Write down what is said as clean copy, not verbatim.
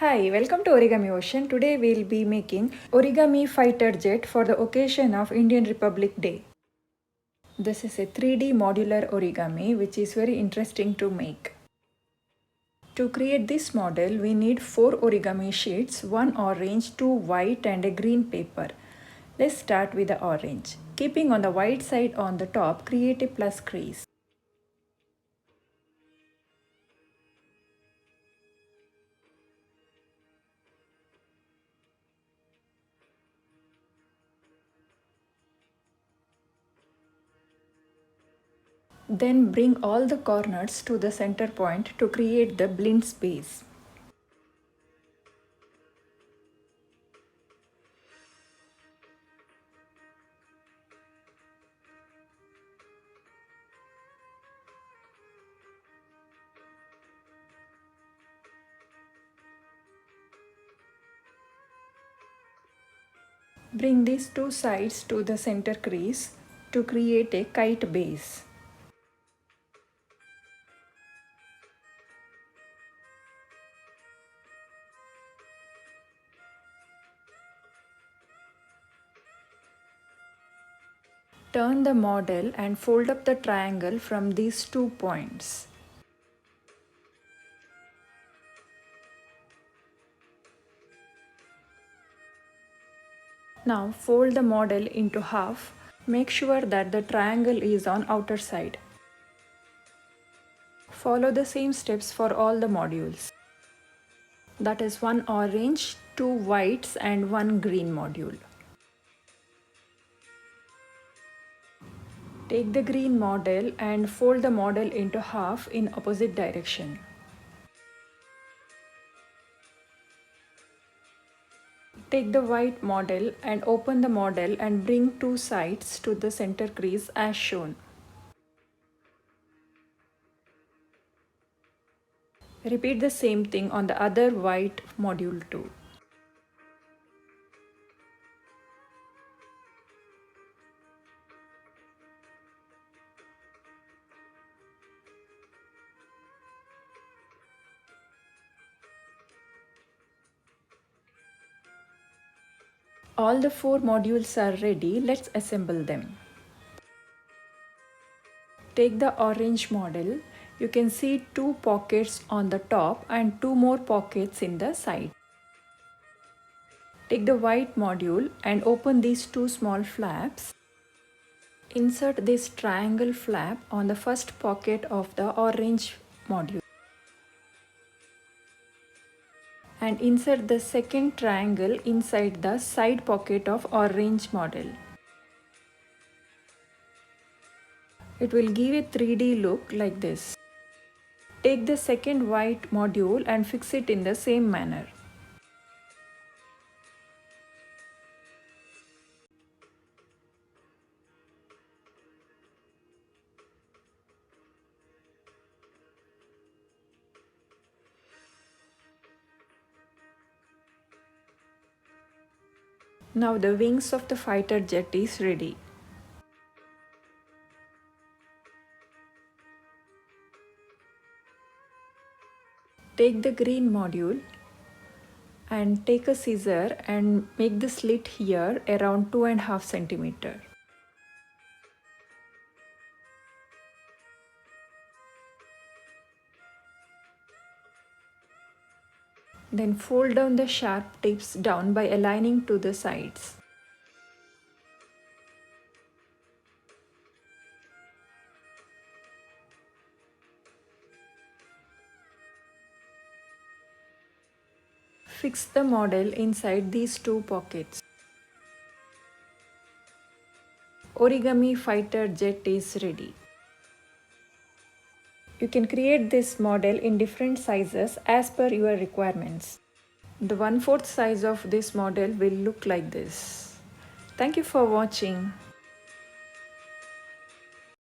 Hi, welcome to Origami Ocean. Today we'll be making Origami Fighter Jet for the occasion of Indian Republic Day. This is a 3D modular origami which is very interesting to make. To create this model, we need 4 origami sheets, 1 orange, 2 white and a green paper. Let's start with the orange. Keeping on the white side on the top, create a plus crease. Then bring all the corners to the center point to create the blind space. Bring these two sides to the center crease to create a kite base. Turn the model and fold up the triangle from these 2 points. Now fold the model into half. Make sure that the triangle is on outer side. Follow the same steps for all the modules. That is 1 orange, 2 whites and 1 green module. Take the green model and fold the model into half in opposite direction. Take the white model and open the model and bring 2 sides to the center crease as shown. Repeat the same thing on the other white module too. All the 4 modules are ready. Let's assemble them. Take the orange model. You can see 2 pockets on the top and 2 more pockets in the side. Take the white module and open these 2 small flaps. Insert this triangle flap on the first pocket of the orange module. And insert the second triangle inside the side pocket of orange model. It will give a 3D look like this. Take the second white module and fix it in the same manner. Now the wings of the fighter jet is ready. Take the green module and take a scissor and make the slit here around 2.5 centimeter. Then fold down the sharp tips down by aligning to the sides. Fix the model inside these 2 pockets. Origami Fighter Jet is ready. You can create this model in different sizes as per your requirements. The 1/4 size of this model will look like this. Thank you for watching.